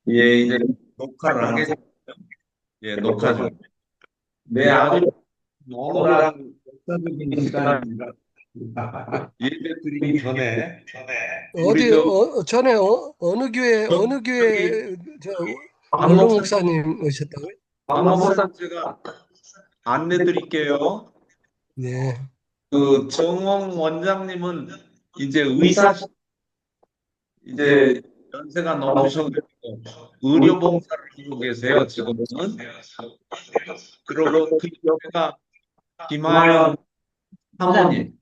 예, 이제 녹화를 하겠습니다. 예, 녹화 중. 네, 아주 오늘은 역사적인 시간입니다. 예배 드리기 전에 우리 전에 어느 저기 교회, 박 원로 목사님, 목사님 오셨다고요? 박 목사님 제가 안내 드릴게요. 네. 그 정홍 원장님은 이제 의사 이제 연세가 넘으셔가지고 의료봉사를 하고 계세요. 지금은. 그리고 그 옆에가 김하연 사모님.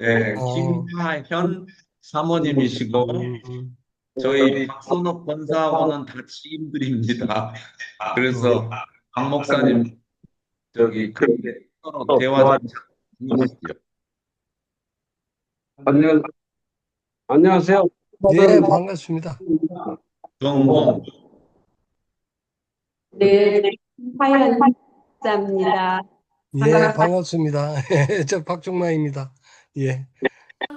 네, 어, 김하현 사모님이시고 음, 저희 박선옥 권사하고는 다 지인들입니다. 그래서 어. 박 목사님 저기 그렇게 서로 대화 좀 나누시죠. 안녕, 안녕하세요. 예, 반갑습니다. 정홍. 네, 화연 입자입니다. 예, 반갑습니다. 저 박종마입니다. 예.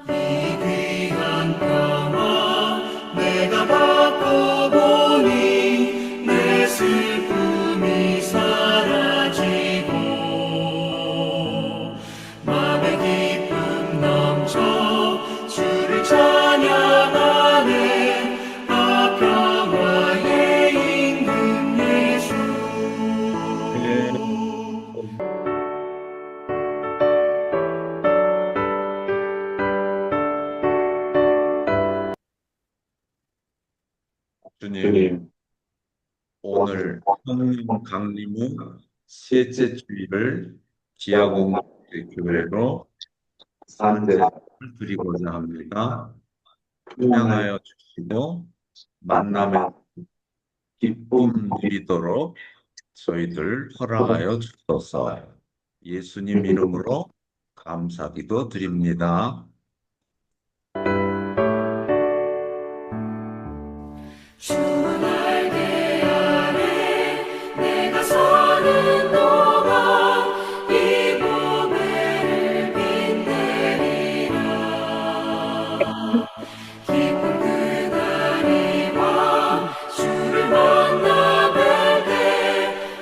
귀한 평화 내가 받고 보니 내 슬픔이 사라지고 맘에 기쁨 넘쳐 주를 찬양하네. 아 평화의 임금 예수. 주님, 오늘 성령 강림 후 셋째 주일을 기아공 교회로 산제를 드리고자 합니다. 찬양하여 주시고 만남의 기쁨 누리도록 저희들 허락하여 주소서. 예수님 이름으로 감사기도 드립니다. 주날개 아래 내가 서는 동안 이 보배를 빛내리라. 기쁜 그날이 와 주를 만나 뵐 때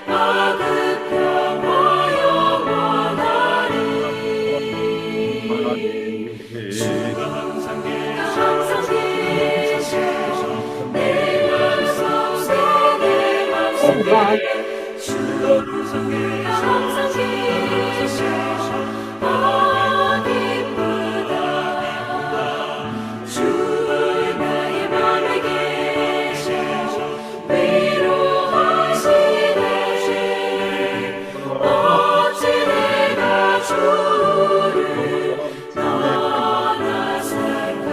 아 그 평화 영원하리. 주가 항상 계셔 내 맘속에 내 맘속에 주가 항상 계셔. 아 기쁘다 주를 나의 맘에 계셔 위로하시네. 어찌 내가 주를 떠나 살까.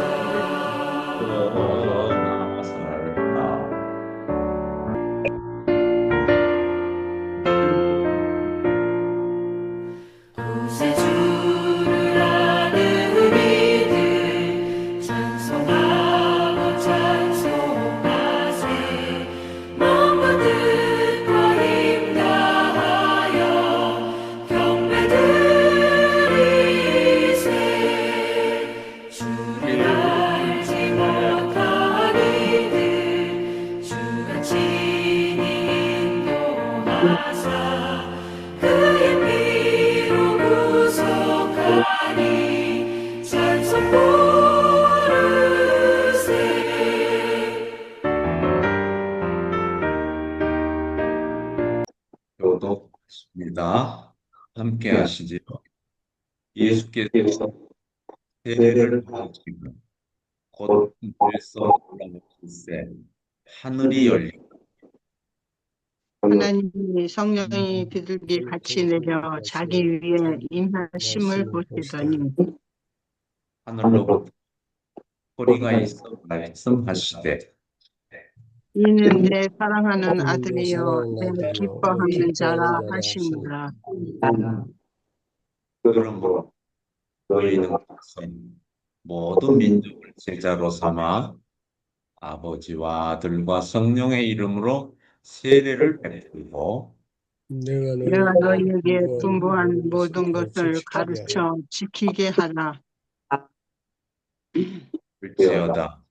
구세주를 아는 이들 찬송하고 찬송하세. 만군들과 힘 다하여 경배드리세. 주를 알지 못한 이들 주가 친히 인도하사 그의 피로 구속하니 찬송 부르세. 교독입니다. 함께 하시지요. 예수께서 세례를 받으시고 곧 물에서 올라오실세 하늘이 열리고 하나님이 성령이 비둘기 같이 내려 자기 위에 임하심을 보시더니 하늘로부터 소리가 있어 말씀하시되 이는 내 사랑하는 아들이요 내 기뻐하는 자라 하시니라. 그러므로 너희는 가서 모든 민족을 제자로 삼아 아버지와 아들과 성령의 이름으로 세례를 베풀고 내가 너희에게 분부한 모든 것을 가르쳐 지키게 하라. 일지어다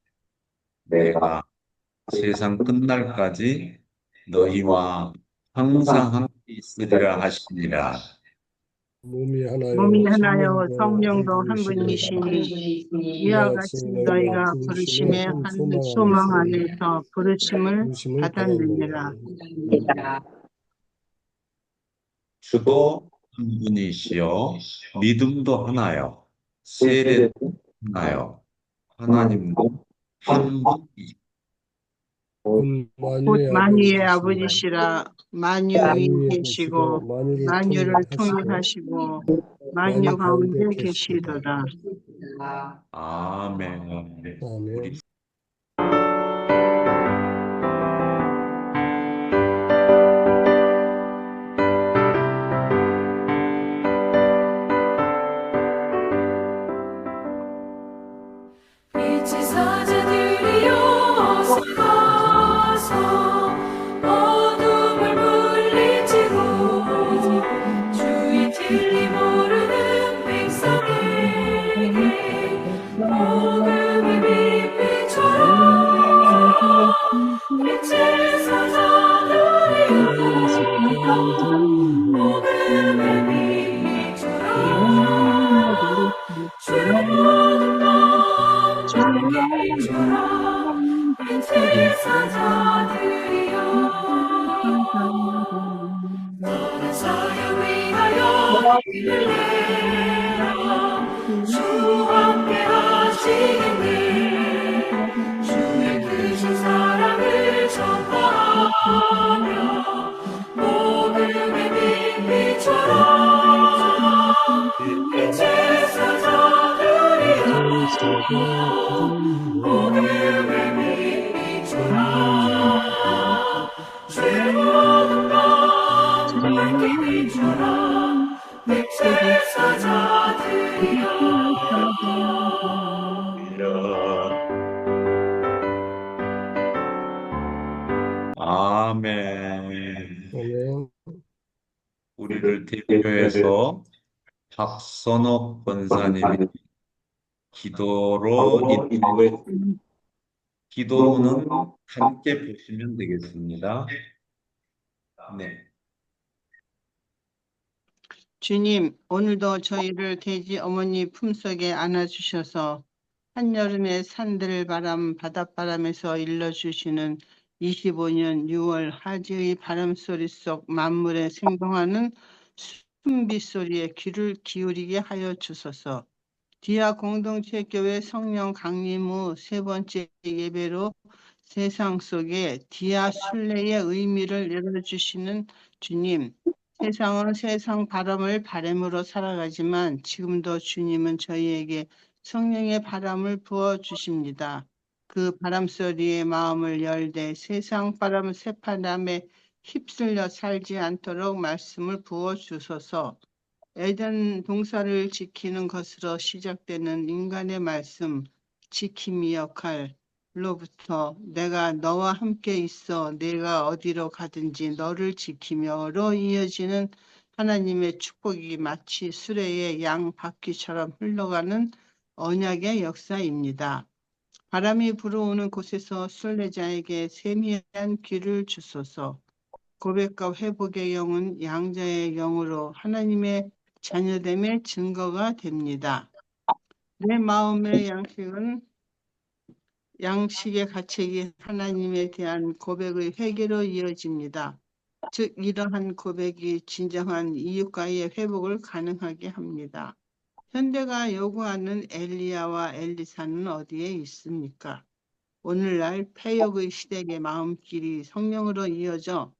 내가 세상 끝날까지 너희와 항상 함께 있으리라 하시니라. 몸이 하나요, 몸이 하나요 성령도 성령도 한 분이시니라. 분이시니 이와 같이 너희가 부르심의 부르심의 한 한 소망 안에서 부르심을 부르심을 받았느니라. 주도 한 분이시요 믿음도 하나요 세례도 하나요 하나님도 한 분이시요 곧 곧 만유의 만유의 아버지시라. 아버지시라. 만유 위에 만유에 계시고 만유를 통일하시고 만유 가운데 계시도다. 아멘. 아멘. 빛의 사자들이여 서가서 어둠을 물리치고 주의 진리 모르는 백성에게 복음의 빛비처럼 빛의 사자들이여 복음의 빛비처럼 주의 모든 빛처럼 빛의 사자들이여 너는 사역 위하여 힘을 내라 주와 함께 하시겠네 주의 크신 사랑을 전파하며 복음의 빛비처럼 빛의 사자들이여 복음의 빛비처럼 주의 모든 빛 빛처럼 빛의 사자들이여 아멘. 아멘. 우리를 대표해서 박선옥 권사님이 기도로 인도했습니다. 기도문은 함께 보시면 되겠습니다. 네. 주님, 오늘도 저희를 돼지 어머니 품속에 안아주셔서 한여름의 산들바람, 바닷바람에서 일러주시는 25년 6월 하지의 바람소리 속 만물에 생동하는 숨빗소리에 귀를 기울이게 하여 주소서. 디아 공동체 교회 성령 강림 후 세 번째 예배로 세상 속에 디아 순례의 의미를 열어주시는 주님, 세상은 세상 바람을 바람으로 살아가지만 지금도 주님은 저희에게 성령의 바람을 부어주십니다. 그 바람소리에 마음을 열되 세상 바람 새바람에 휩쓸려 살지 않도록 말씀을 부어주소서. 에덴 동산을 지키는 것으로 시작되는 인간의 말씀, 지킴이 역할로부터 내가 너와 함께 있어 내가 어디로 가든지 너를 지키며로 이어지는 하나님의 축복이 마치 수레의 양 바퀴처럼 흘러가는 언약의 역사입니다. 바람이 불어오는 곳에서 순례자에게 세미한 귀를 주소서. 고백과 회복의 영은 양자의 영으로 하나님의 자녀됨의 증거가 됩니다. 내 마음의 양식의 가책이 하나님에 대한 고백의 회개로 이어집니다. 즉 이러한 고백이 진정한 이웃과의 회복을 가능하게 합니다. 현대가 요구하는 엘리야와 엘리사는 어디에 있습니까? 오늘날 폐역의 시대의 마음길이 성령으로 이어져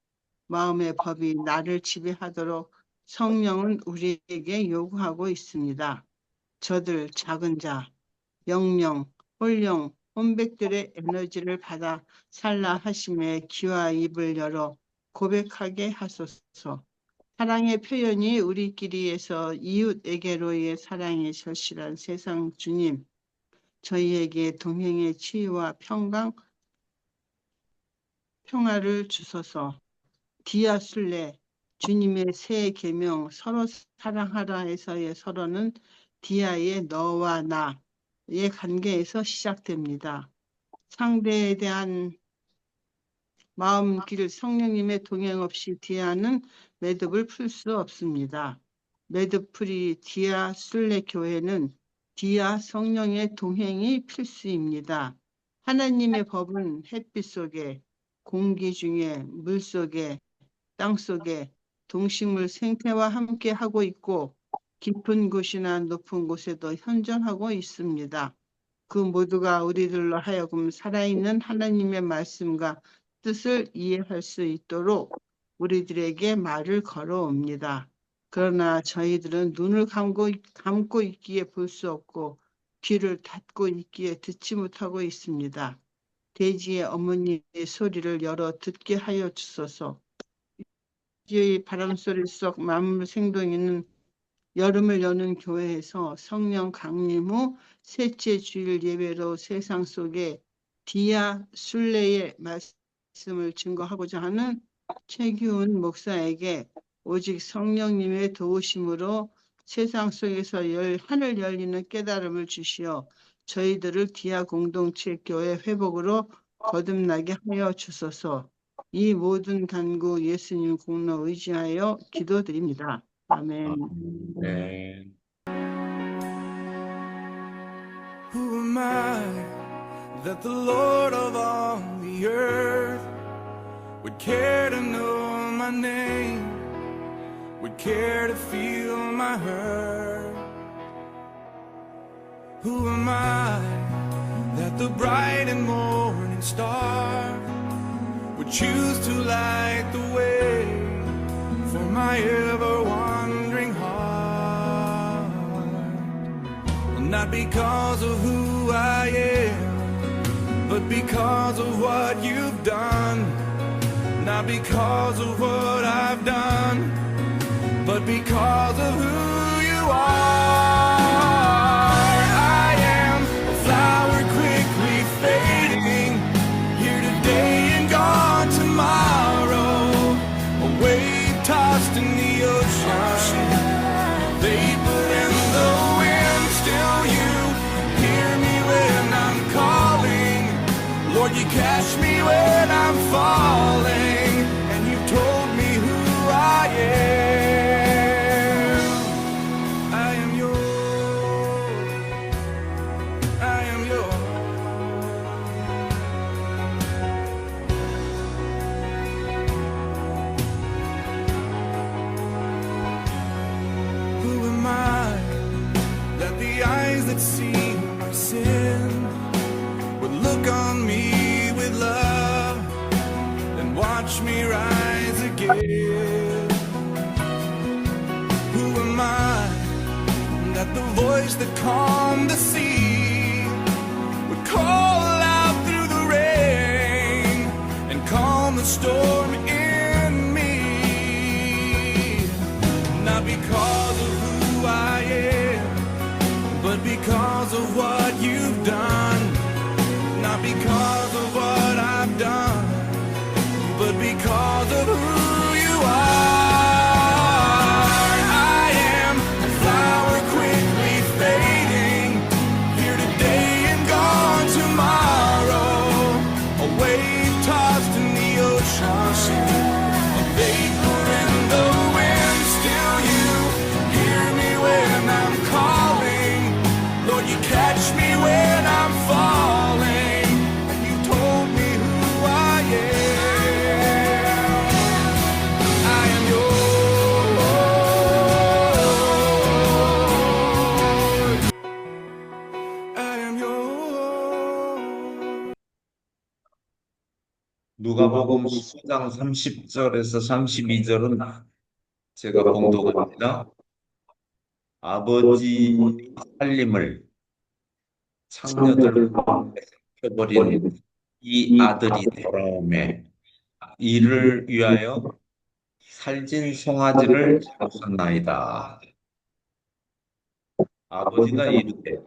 마음의 법이 나를 지배하도록 성령은 우리에게 요구하고 있습니다. 저들 작은 자, 영령, 홀령, 혼백들의 에너지를 받아 살라 하심에 귀와 입을 열어 고백하게 하소서. 사랑의 표현이 우리끼리에서 이웃에게로의 사랑의 절실한 세상 주님, 저희에게 동행의 치유와 평화를 주소서. 디아 순례, 주님의 새 계명 서로 사랑하라에서의 서로는 디아의 너와 나의 관계에서 시작됩니다. 상대에 대한 마음길 성령님의 동행 없이 디아는 매듭을 풀 수 없습니다. 매듭풀이 디아 순례 교회는 디아 성령의 동행이 필수입니다. 하나님의 법은 햇빛 속에, 공기 중에, 물 속에, 땅 속에 동식물 생태와 함께 하고 있고 깊은 곳이나 높은 곳에도 현존하고 있습니다. 그 모두가 우리들로 하여금 살아있는 하나님의 말씀과 뜻을 이해할 수 있도록 우리들에게 말을 걸어옵니다. 그러나 저희들은 눈을 감고 있기에 볼 수 없고 귀를 닫고 있기에 듣지 못하고 있습니다. 대지의 어머니의 소리를 열어 듣게 하여 주소서. 이 바람소리 속 만물 생동이는 여름을 여는 교회에서 성령 강림 후 셋째 주일 예배로 세상 속에 디아 순례의 말씀을 증거하고자 하는 최기훈 목사에게 오직 성령님의 도우심으로 세상 속에서 하늘 열리는 깨달음을 주시어 저희들을 디아 공동체 교회 회복으로 거듭나게 하여 주소서. 이 모든 간구 예수님 공로 의지하여 기도드립니다. 아멘. 네. Who am I that the Lord of all the earth would care to know my name, would care to feel my hurt? Who am I that the bright and morning star would choose to light the way for my ever wandering heart? Well, not because of who I am, but because of what you've done. Not because of what I've done, but because of who you are. I am a flower quickly fading, here today and gone tomorrow, a wave tossed in the ocean, vapor in the wind. Still you hear me when I'm calling, Lord, you catch me when I'm falling, and you told me who I am. I am yours, I am yours. Who am I that the eyes that see my sin would look on me with love and watch me rise again? Who am I that the voice that calmed the sea would call out through the rain and calm the storm in me? Not because of who I am, but because of what you've done. Not because of what I've done, but because of who you are. I am a flower quickly fading, here today and gone tomorrow, a wave tossed in the ocean, a vapor in the wind. Still you hear me when I'm calling, Lord, you catch me when I'm falling, and you told me who I am. I am yours. I am yours. 누가복음 10장 30절에서 32절은 제가 봉독합니다. 아버지 살림을 창녀들 펴버린 이 아들이 돌아오매 이를 위하여 살진 송아지를 잡았나이다. 아버지가 이르되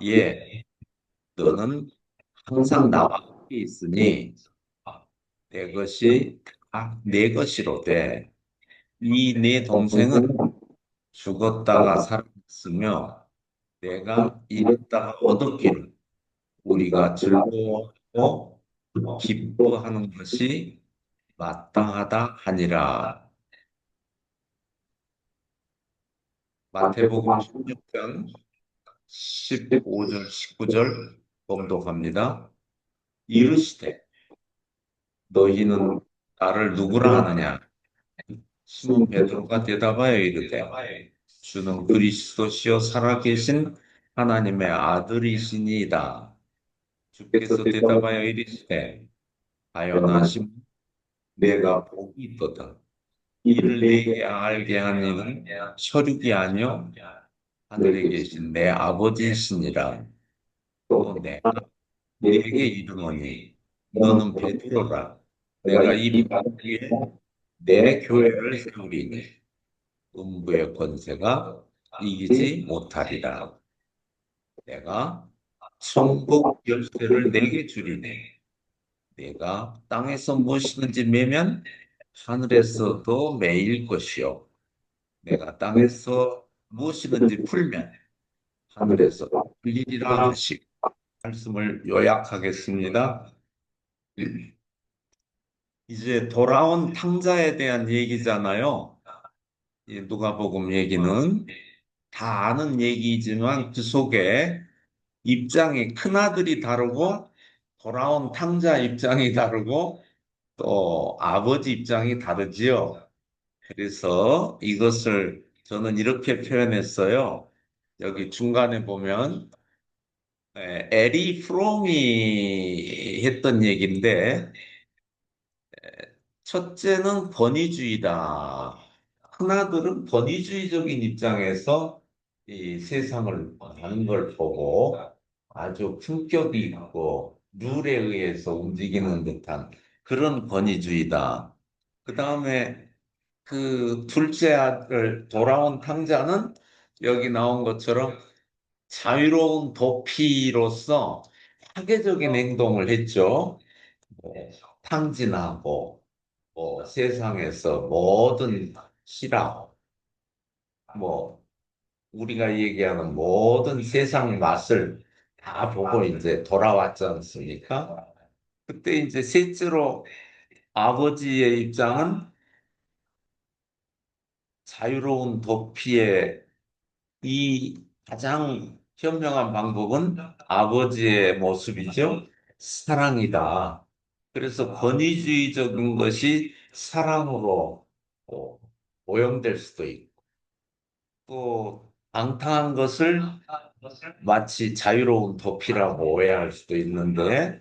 예, 너는 항상 나와 함께 있으니 내 것이 다 내 것이로되 이 내 동생은 죽었다가 살았으며 내가 잃었다가 얻었기를 우리가 즐거워하고 기뻐하는 것이 마땅하다 하니라. 마태복음 16장 15절, 19절 봉독합니다. 이르시되 너희는 나를 누구라 하느냐? 시몬 베드로가 대답하여 이르되 주는 그리스도시요 살아계신 하나님의 아들이시니이다. 주께서 대답하여 이르시되 하여나 시몬 내가 복이 있도다. 이를 내게 알게 하는 이는 혈육이 아니요 하늘에 계신 내 아버지시니라. 또 내가 네게 이르노니 너는 베드로라. 내가 이 바다 위에 내 교회를 세우리니 음부의 권세가 이기지 못하리라. 내가 천국 열쇠를 내게 주리니 내가 땅에서 무엇이든지 매면 하늘에서도 매일 것이요 내가 땅에서 무엇이든지 풀면 하늘에서 풀리리라 하시고 말씀을 요약하겠습니다. 이제 돌아온 탕자에 대한 얘기잖아요. 이 누가복음 얘기는 다 아는 얘기지만 그 속에 입장이 큰아들이 다르고 돌아온 탕자 입장이 다르고 또 아버지 입장이 다르지요. 그래서 이것을 저는 이렇게 표현했어요. 여기 중간에 보면 에리 프롬이 했던 얘기인데 첫째는 권위주의다. 큰아들은 권위주의적인 입장에서 이 세상을 보는 걸 보고 아주 품격이 있고 룰에 의해서 움직이는 듯한 그런 권위주의다. 그 다음에 그 둘째 아들 돌아온 탕자는 여기 나온 것처럼 자유로운 도피로서 파괴적인 행동을 했죠. 뭐, 탕진하고 세상에서 모든 실험, 뭐 우리가 얘기하는 모든 세상 맛을 다 보고 이제 돌아왔지 않습니까? 그때 이제 셋째로 아버지의 입장은 자유로운 도피의 이 가장 현명한 방법은 아버지의 모습이죠. 사랑이다. 그래서 권위주의적인 것이 사랑으로 오염될 수도 있고, 또 방탕한 것을 마치 자유로운 도피라고 오해할 수도 있는데,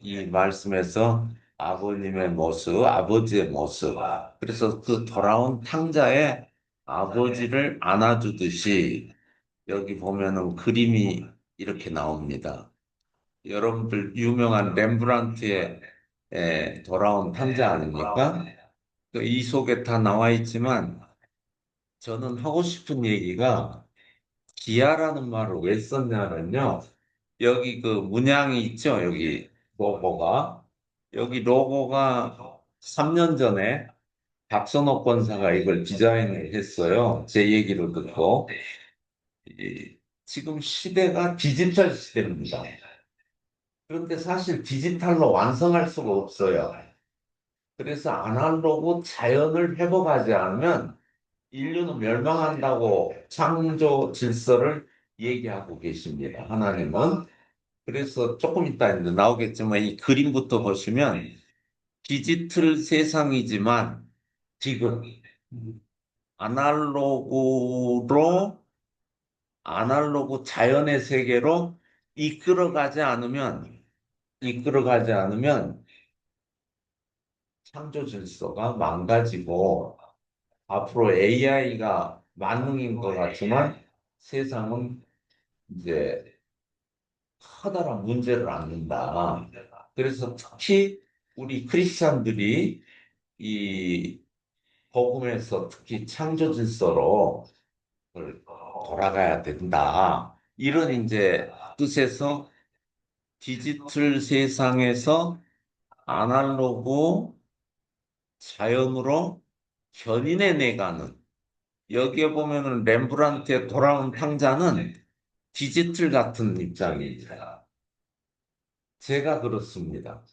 이 말씀에서 아버님의 모습, 아버지의 모습, 그래서 그 돌아온 탕자의 아버지를 안아주듯이 여기 보면은 그림이 이렇게 나옵니다. 여러분들 유명한 렘브란트의 돌아온 탕자 아닙니까? 이 속에 다 나와 있지만 저는 하고 싶은 얘기가 기아라는 말을 왜 썼냐면요. 여기 그 문양이 있죠. 여기 로고가. 여기 로고가 3년 전에 박선옥 권사가 이걸 디자인을 했어요. 제 얘기를 듣고. 지금 시대가 디지털 시대입니다. 그런데 사실 디지털로 완성할 수가 없어요. 그래서 아날로그 자연을 회복하지 않으면 인류는 멸망한다고 창조 질서를 얘기하고 계십니다. 하나님은. 그래서 조금 이따 이제 나오겠지만 이 그림부터 보시면 디지털 세상이지만 지금 아날로그 자연의 세계로 이끌어가지 않으면 창조 질서가 망가지고 앞으로 AI가 만능인 것 같지만 세상은 이제 커다란 문제를 안는다. 그래서 특히 우리 크리스찬들이 이 복음에서 특히 창조 질서로 돌아가야 된다. 이런 이제 뜻에서 디지털 세상에서 아날로그 자연으로 견인해 내가는 여기에 보면은 렘브란트의 돌아온 탕자는 디지털 같은 입장입니다. 제가 그렇습니다.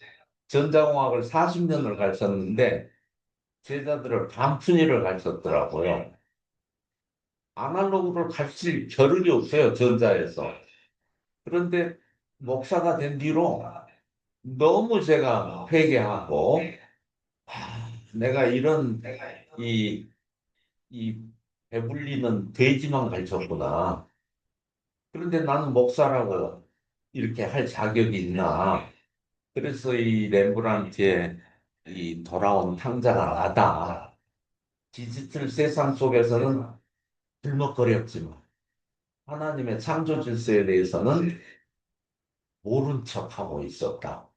전자공학을 40년을 가르쳤는데 제자들을 반푼이를 가르쳤더라고요. 아날로그를 가르칠 겨를이 없어요, 전자에서. 그런데 목사가 된 뒤로 너무 제가 회개하고, 내가 이런 이, 이 배불리는 돼지만 가르쳤구나. 그런데 나는 목사라고 이렇게 할 자격이 있나. 그래서 이 렘브란트의 이 돌아온 탕자가 나다. 디지털 세상 속에서는 들먹거렸지만 하나님의 창조 질서에 대해서는 모른 척하고 있었다.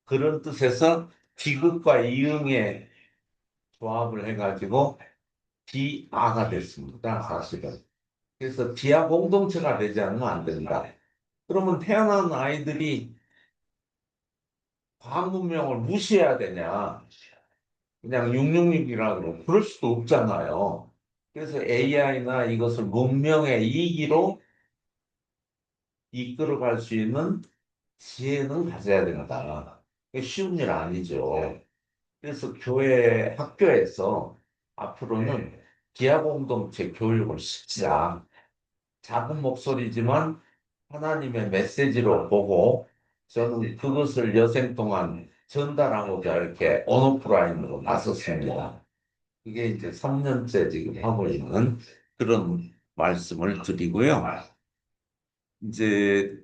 그런 뜻에서 디귿과 이응의 조합을 해가지고 디아가 됐습니다, 사실은. 그래서 디아 공동체가 되지 않으면 안 된다. 그러면 태어난 아이들이 과학 문명을 무시해야 되냐? 그냥 666이라고 그러고 그럴 수도 없잖아요. 그래서 AI나 이것을 문명의 이기로 이끌어갈 수 있는 지혜는 가져야 된다. 이게 쉬운 일 아니죠. 그래서 교회 학교에서 앞으로는 기아 공동체 교육을 시키자. 작은 목소리지만 하나님의 메시지로 보고 저는 그것을 여생 동안 전달하고자 이렇게 온오프라인으로 나섰습니다. 그게 이제 3년째 지금 하고 있는 그런 말씀을 드리고요. 이제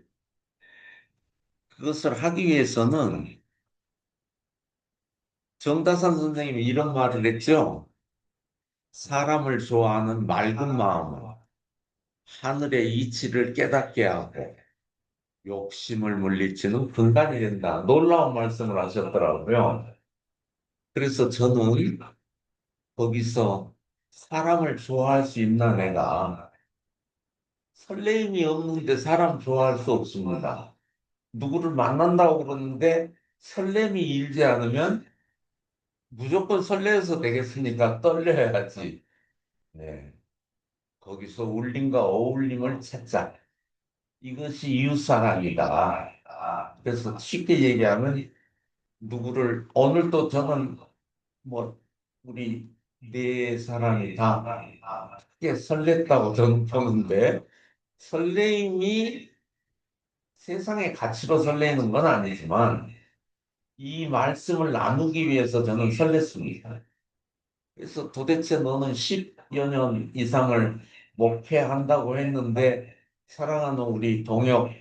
그것을 하기 위해서는 정다산 선생님이 이런 말을 했죠. 사람을 좋아하는 맑은 마음은 하늘의 이치를 깨닫게 하고 욕심을 물리치는 근간이 된다. 놀라운 말씀을 하셨더라고요. 그래서 저는 거기서 사람을 좋아할 수 있나 내가 설레임이 없는데 사람 좋아할 수 없습니다. 누구를 만난다고 그러는데 설렘이 일지 않으면 무조건 설레어서 되겠습니까? 떨려야지. 네. 거기서 울림과 어울림을 찾자. 이것이 이웃사랑이다. 그래서 쉽게 얘기하면 누구를 오늘 또 저는 뭐 우리 네 사람이 다 크게 설렜다고 저는 보는데 설레임이 세상의 가치로 설레는 건 아니지만 이 말씀을 나누기 위해서 저는 설렜습니다. 그래서 도대체 너는 10여 년 이상을 목회한다고 했는데 사랑하는 우리 동역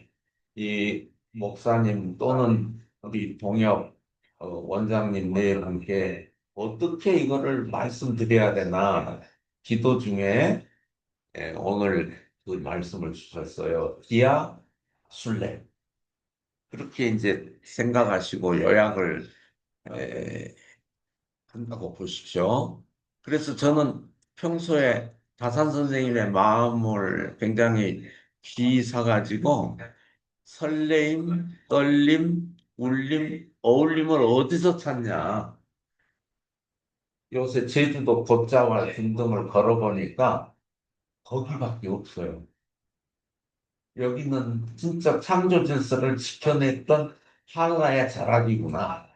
이 목사님 또는 우리 동역 원장님 네 분께 어떻게 이거를 말씀드려야 되나 기도 중에 오늘 그 말씀을 주셨어요. 기아 순례. 그렇게 이제 생각하시고 요약을 에, 한다고 보십시오. 그래서 저는 평소에 다산 선생님의 마음을 굉장히 귀히 사가지고 설레임, 떨림, 울림, 어울림을 어디서 찾냐. 요새 제주도 곶자왈 등등을 걸어보니까 거기밖에 없어요. 여기는 진짜 창조 질서를 지켜냈던 한라의 자락이구나.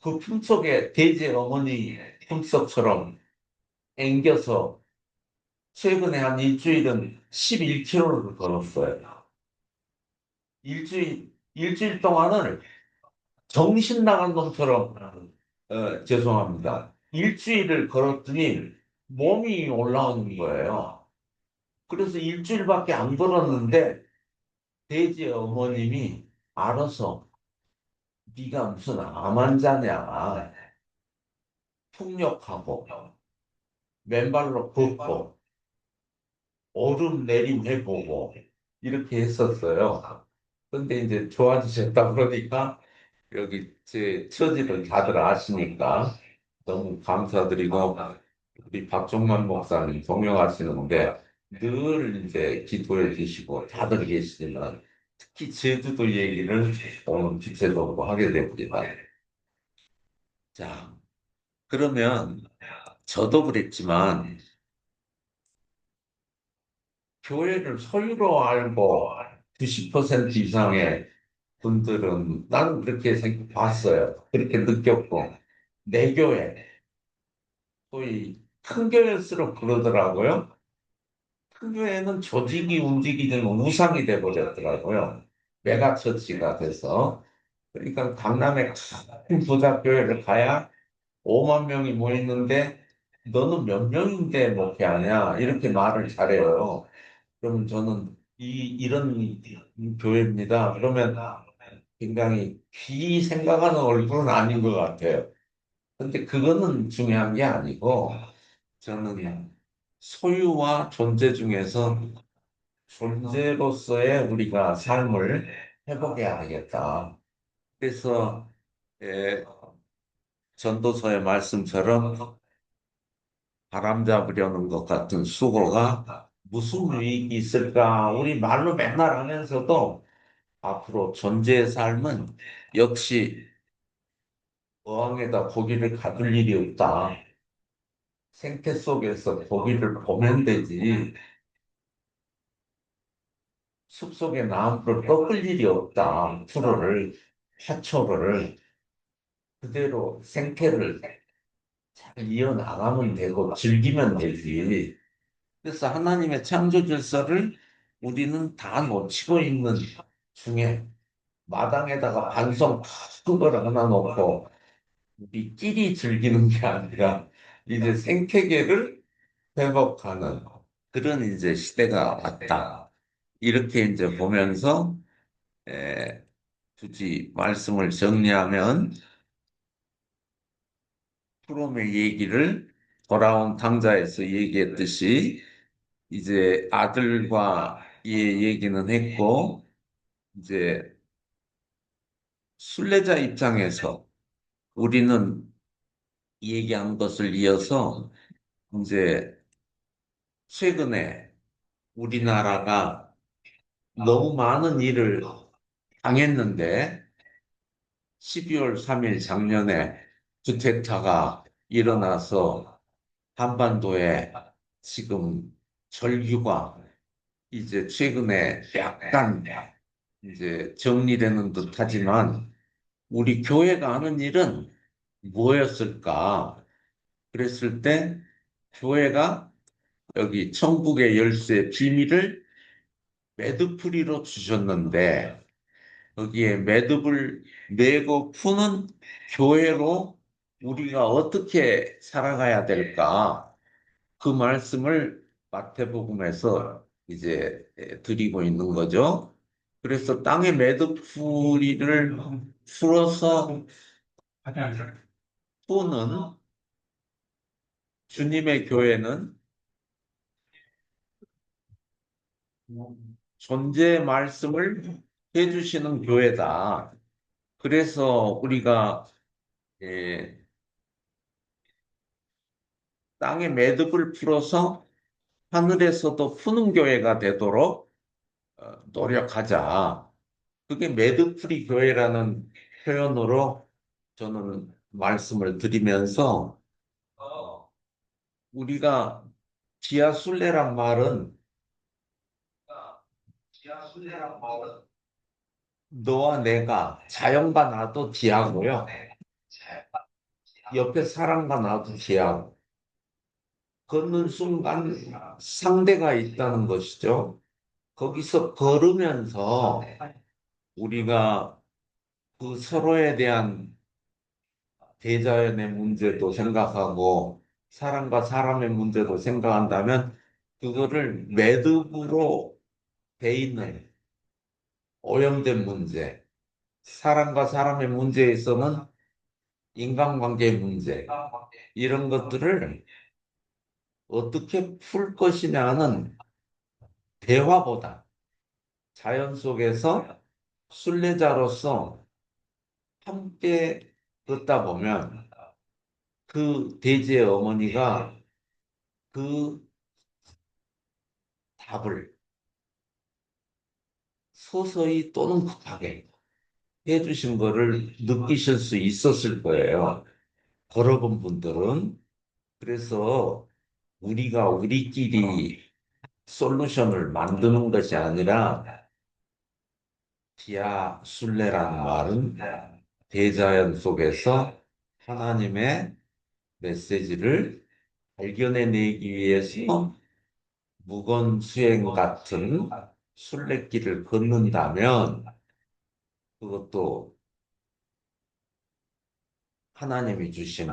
그 품속에 돼지 어머니 품속처럼 앵겨서 최근에 한 일주일은 11km를 걸었어요. 일주일 동안은 정신 나간 놈처럼, 죄송합니다. 일주일을 걸었더니 몸이 올라오는 거예요. 그래서 일주일밖에 안 걸었는데 돼지 어머님이 알아서 네가 무슨 암 환자냐 폭력하고 맨발로 걷고 오름 내림 해보고 이렇게 했었어요. 근데 이제 좋아지셨다 그러니까 여기 제 처지를 다들 아시니까 너무 감사드리고 우리 박종만 목사님 동역하시는데 늘 이제 기도해 주시고 다들 계시지만 특히 제주도 얘기를 오늘 주제적으로 하게 됩니다. 자, 그러면 저도 그랬지만 교회를 소유로 알고 90% 이상의 분들은 나는 그렇게 봤어요. 그렇게 느꼈고 내 교회 소위 큰 교회일수록 그러더라고요. 큰 교회는 조직이 움직이는 우상이 돼버렸더라고요. 메가처치가 돼서. 그러니까 강남에 큰 부자교회를 가야 5만 명이 모이는데 너는 몇 명인데 목회하냐? 이렇게 말을 잘해요. 그러면 저는 이런 교회입니다. 그러면 굉장히 귀 생각하는 얼굴은 아닌 것 같아요. 근데 그거는 중요한 게 아니고 저는 소유와 존재 중에서 존재로서의 우리가 삶을 회복해야 하겠다. 그래서 예, 전도서의 말씀처럼 바람 잡으려는 것 같은 수고가 무슨 유익이 있을까? 우리 말로 맨날 하면서도 앞으로 존재의 삶은 역시 어항에다 고기를 가둘 일이 없다. 생태 속에서 고기를 보면 되지. 숲속에 나무를 꺾을 일이 없다. 풀을, 화초를 그대로 생태를 잘 이어나가면 되고 즐기면 되지. 그래서 하나님의 창조 질서를 우리는 다 놓치고 있는 중에 마당에다가 반성 큰 걸 하나 놓고 우리끼리 즐기는 게 아니라 이제 생태계를 회복하는 그런 이제 시대가 왔다. 이렇게 이제 보면서 에, 굳이 말씀을 정리하면 프롬의 얘기를 돌아온 탕자에서 얘기했듯이 이제 아들과 의 얘기는 했고 이제 순례자 입장에서 우리는 얘기한 것을 이어서 이제 최근에 우리나라가 너무 많은 일을 당했는데 12월 3일 작년에 쿠데타가 일어나서 한반도에 지금 절규가 이제 최근에 약간 이제 정리되는 듯 하지만 우리 교회가 하는 일은 뭐였을까? 그랬을 때 교회가 여기 천국의 열쇠 비밀을 매드풀이로 주셨는데 거기에 매듭을 메고 푸는 교회로 우리가 어떻게 살아가야 될까? 그 말씀을 마태복음에서 이제 드리고 있는 거죠. 그래서 땅의 매듭풀이를 풀어서 푸는 주님의 교회는 존재의 말씀을 해주시는 교회다. 그래서 우리가 예, 땅의 매듭을 풀어서 하늘에서도 푸는 교회가 되도록 노력하자. 그게 매듭풀이 교회라는 표현으로 저는 말씀을 드리면서 우리가 지하순례란 말은 너와 내가 자연과 나도 지하고요. 옆에 사람과 나도 지하고 걷는 순간 상대가 있다는 것이죠. 거기서 걸으면서 우리가 그 서로에 대한 대자연의 문제도 생각하고 사람과 사람의 문제도 생각한다면 그거를 매듭으로 돼 있는 오염된 문제, 사람과 사람의 문제에서는 인간관계의 문제, 이런 것들을 어떻게 풀 것이냐는 대화보다 자연 속에서 순례자로서 함께 걷다 보면 그 대지의 어머니가 그 답을 서서히 또는 급하게 해주신 거를 느끼실 수 있었을 거예요. 걸어본 분들은. 그래서 우리가 우리끼리 솔루션을 만드는 것이 아니라 디아술레라는 말은 대자연 속에서 하나님의 메시지를 발견해내기 위해서 무건수행 같은 순례길을 걷는다면 그것도 하나님이 주신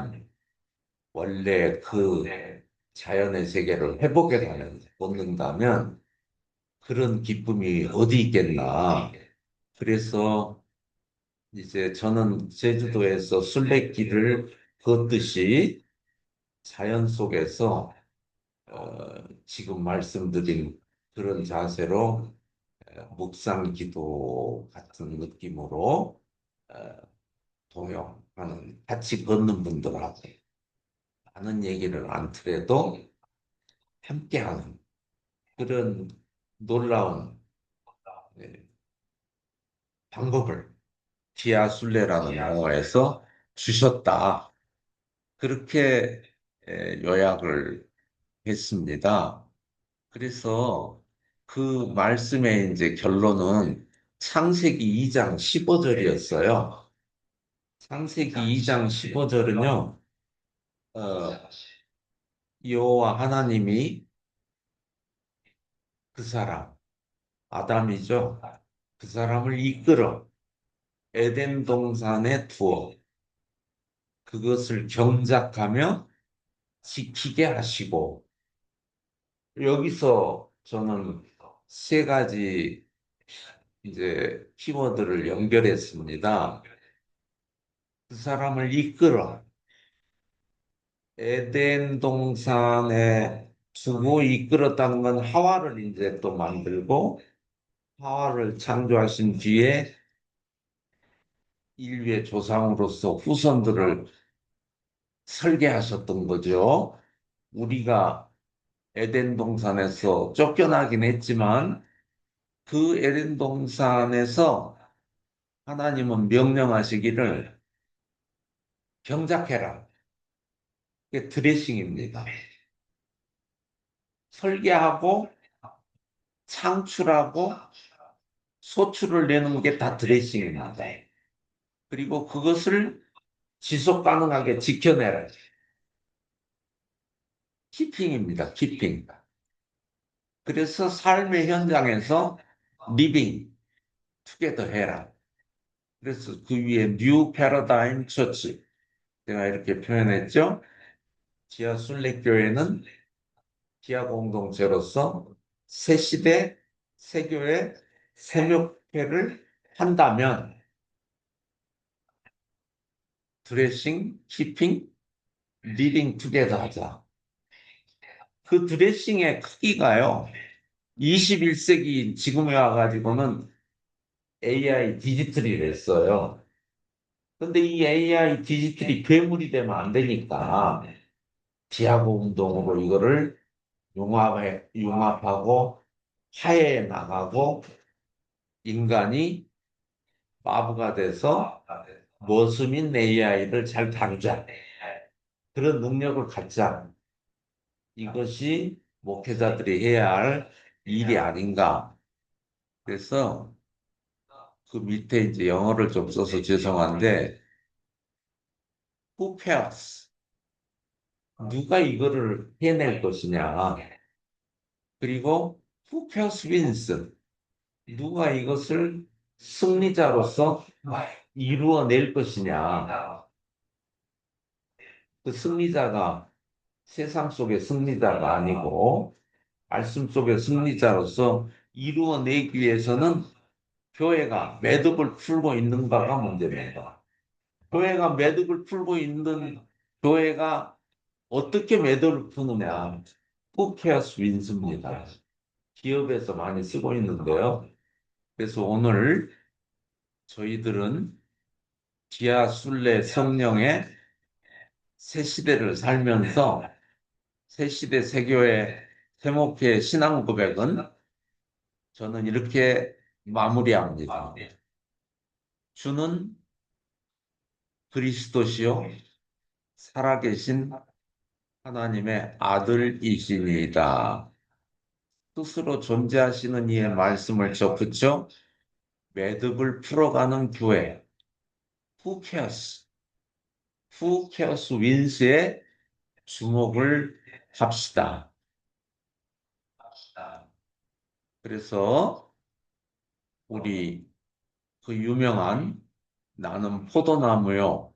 원래 그 자연의 세계를 회복해가는 걷는다면 그런 기쁨이 어디 있겠나. 그래서 이제 저는 제주도에서 순례길을 걷듯이 자연 속에서 지금 말씀드린 그런 자세로 묵상 기도 같은 느낌으로 어, 동요하는 같이 걷는 분들하고 하는 얘기를 안 틀어도 함께하는 그런 놀라운 네, 방법을 디아술레라는 영어에서 주셨다. 그렇게 요약을 했습니다. 그래서 그 말씀의 이제 결론은 창세기 2장 15절이었어요. 창세기 2장 15절은요, 여호와 하나님이 그 사람, 아담이죠. 그 사람을 이끌어 에덴 동산에 두어 그것을 경작하며 지키게 하시고 여기서 저는 세 가지 이제 키워드를 연결했습니다. 그 사람을 이끌어 에덴 동산에 두고 이끌었다는 건 하와를 이제 또 만들고 하와를 창조하신 뒤에 인류의 조상으로서 후손들을 설계하셨던 거죠. 우리가 에덴 동산에서 쫓겨나긴 했지만 그 에덴 동산에서 하나님은 명령하시기를 경작해라. 그게 드레싱입니다. 설계하고 창출하고 소출을 내는 게 다 드레싱입니다. 그리고 그것을 지속 가능하게 지켜내라. 키핑입니다. 키핑. 그래서 삶의 현장에서 리빙 투게더 해라. 그래서 그 위에 뉴 패러다임 처치 제가 이렇게 표현했죠. 지하 순례교회는 지하 공동체로서 새 시대 새 교회 새 목회를 한다면 드레싱, 키핑, 리빙 투게더 하자. 그 드레싱의 크기가요. 21세기 지금에 와가지고는 AI 디지털이 됐어요. 근데 이 AI 디지털이 괴물이 되면 안 되니까 지하고 운동으로 이거를 융합하고 화해해 나가고 인간이 마부가 돼서 머슴인 AI를 잘 다루자. 그런 능력을 갖자. 이것이 목회자들이 해야 할 일이 아닌가. 그래서 그 밑에 이제 영어를 좀 써서 죄송한데, who cares? 누가 이거를 해낼 것이냐. 그리고 who cares wins? 누가 이것을 승리자로서 이루어낼 것이냐. 그 승리자가 세상 속의 승리자가 아니고 말씀 속의 승리자로서 이루어내기 위해서는 교회가 매듭을 풀고 있는가가 문제입니다. 교회가 매듭을 풀고 있는 교회가 어떻게 매듭을 푸느냐. Who cares wins?입니다. 기업에서 많이 쓰고 있는데요. 그래서 오늘 저희들은 지하순례 성령의 새 시대를 살면서 새 시대 새교회 세목회 신앙 고백은 저는 이렇게 마무리합니다. 주는 그리스도시요 살아계신 하나님의 아들이시니이다. 스스로 존재하시는 이의 말씀을 저 붙여 매듭을 풀어가는 교회. Who cares? Who cares wins에 주목을 합시다. 그래서 우리 그 유명한 나는 포도나무요.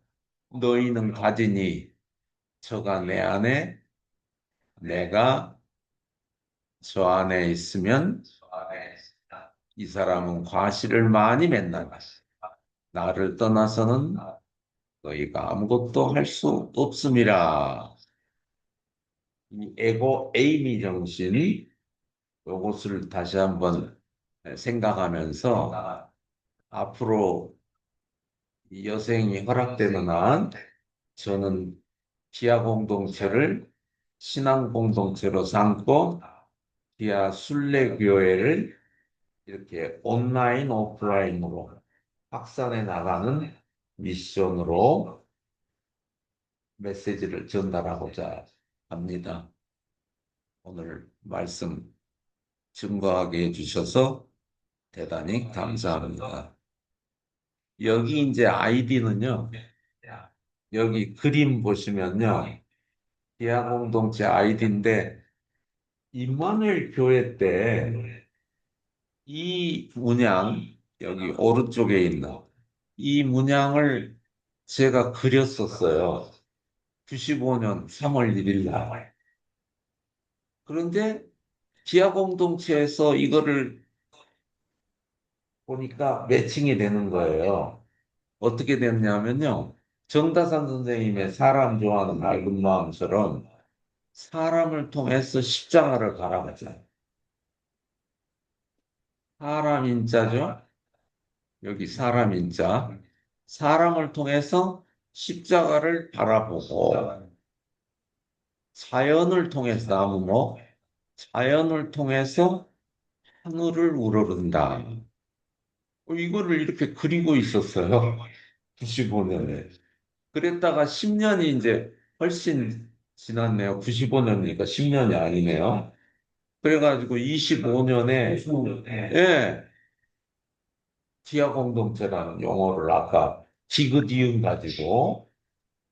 너희는 가지니 저가 내 안에 내가 저 안에 있으면 이 사람은 과실을 많이 맺나니 나를 떠나서는 너희가 아무것도 할 수 없음이라. 이 에고 에이미 정신 요것을 다시 한번 생각하면서 앞으로 이 여생이 허락되는 한 저는 기아 공동체를 신앙 공동체로 삼고 기아 순례교회를 이렇게 온라인 오프라인으로 확산해 나가는 미션으로 메시지를 전달하고자 합니다. 오늘 말씀 증거하게 해주셔서 대단히 감사합니다. 여기 이제 아이디는요, 여기 그림 보시면요, 기아 공동체 아이디인데, 임마누엘 교회 때 이 문양, 여기 오른쪽에 있는 이 문양을 제가 그렸었어요. 95년 3월 1일 날. 그런데 기아 공동체에서 이거를 보니까 매칭이 되는 거예요. 어떻게 됐냐면요. 정다산 선생님의 사람 좋아하는 맑은 마음처럼 사람을 통해서 십자가를 갈아가잖아요. 사람 인자죠? 여기 사람 인자. 사람을 통해서 십자가를 바라보고 자연을 통해서 나무모 자연을 통해서 하늘을 우러른다. 이거를 이렇게 그리고 있었어요. 95년에. 그랬다가 10년이 이제 훨씬 지났네요. 95년이니까 10년이 아니네요. 그래가지고 25년에, 예, 기아 공동체라는 용어를 아까 디귿이음 가지고,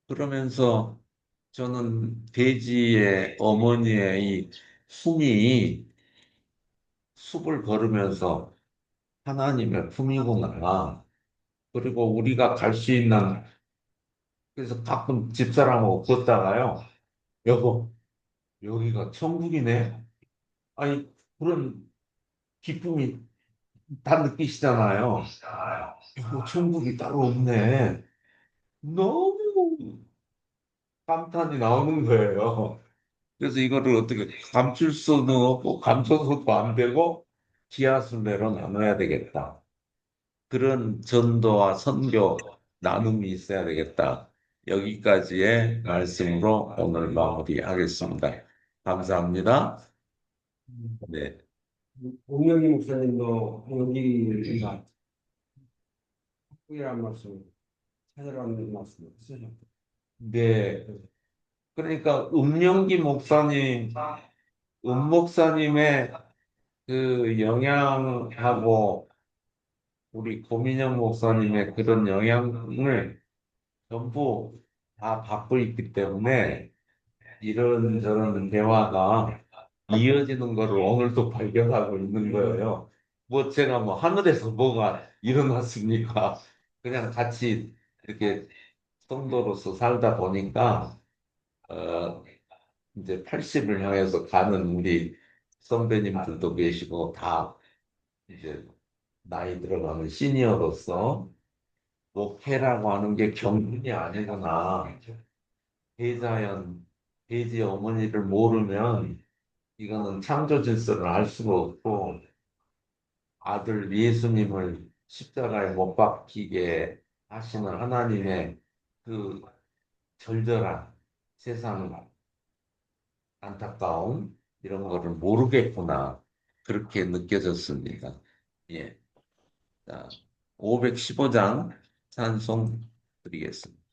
그러면서 저는 돼지의 어머니의 이 품이 숲을 걸으면서 하나님의 품이구나. 그리고 우리가 갈 수 있는, 그래서 가끔 집사람하고 걷다가요, 여보, 여기가 천국이네. 아니, 그런 기쁨이 다 느끼시잖아요. 여보, 천국이 따로 없네. 너무 감탄이 나오는 거예요. 그래서 이거를 어떻게 감출 수는 없고, 감춰서도 안 되고, 기하순례로 나눠야 되겠다. 그런 전도와 선교 나눔이 있어야 되겠다. 여기까지의 말씀으로 오늘 마무리하겠습니다. 감사합니다. 네. 공영희 목사님도 여기가 학국이라는 말씀, 찾아라는 말씀 쓰셨죠. 네. 그러니까 음영기 목사님, 목사님의 그 영향하고 우리 고민영 목사님의 그런 영향을 전부 다 받고 있기 때문에 이런저런 대화가 이어지는 것을 오늘도 발견하고 있는 거예요. 뭐 제가 뭐 하늘에서 뭐가 일어났습니까? 그냥 같이 이렇게 성도로서 살다 보니까 이제 80을 향해서 가는 우리 선배님들도 계시고 다 이제 나이 들어가는 시니어로서 목회라고 하는 게 경륜이 아니구나. 대자연, 돼지 어머니를 모르면 이거는 창조 질서를 알 수가 없고 아들 예수님을 십자가에 못 박히게 하시는 하나님의 그 절절한 세상 안타까움 이런 거를 모르겠구나 그렇게 느껴졌습니다. 예, 자 515장 찬송 드리겠습니다.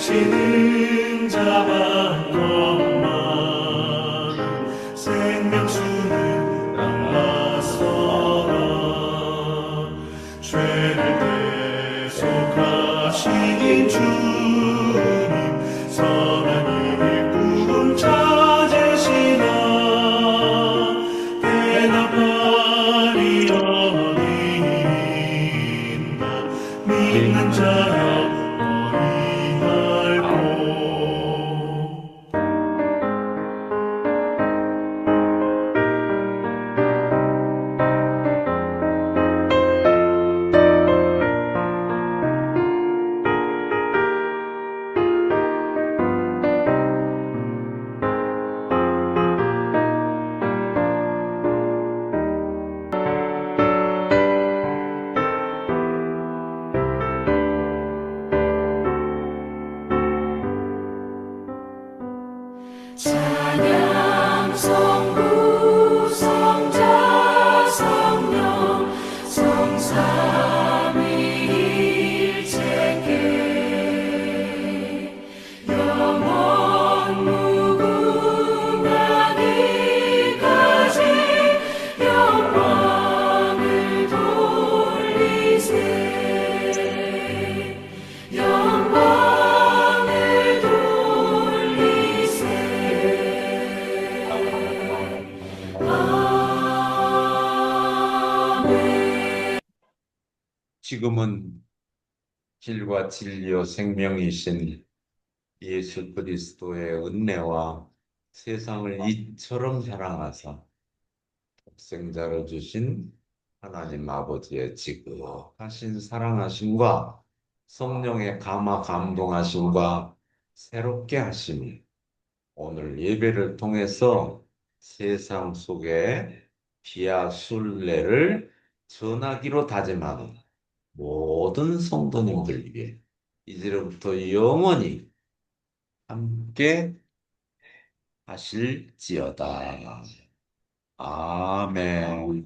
외치는 자만 것만 생명수는 남아서라 죄를 대속하신 주님 선한 일꾼 찾으시나 대답하리 어디인가 믿는 자여 찬양 성부 성자 성령 성삼위일체께 영원 무궁하기까지 영광을 돌리세 영광을 돌리세 지금은 길과 진리요 생명이신 예수 그리스도의 은혜와 세상을 이처럼 사랑하사 독생자를 주신 하나님 아버지의 지극하신 사랑하심과 성령의 감화 감동하심과 새롭게 하심이 오늘 예배를 통해서 세상 속에 비아 순례를 전하기로 다짐하는 모든 성도님들 위해 이제부터 영원히 함께 하실지어다. 아멘.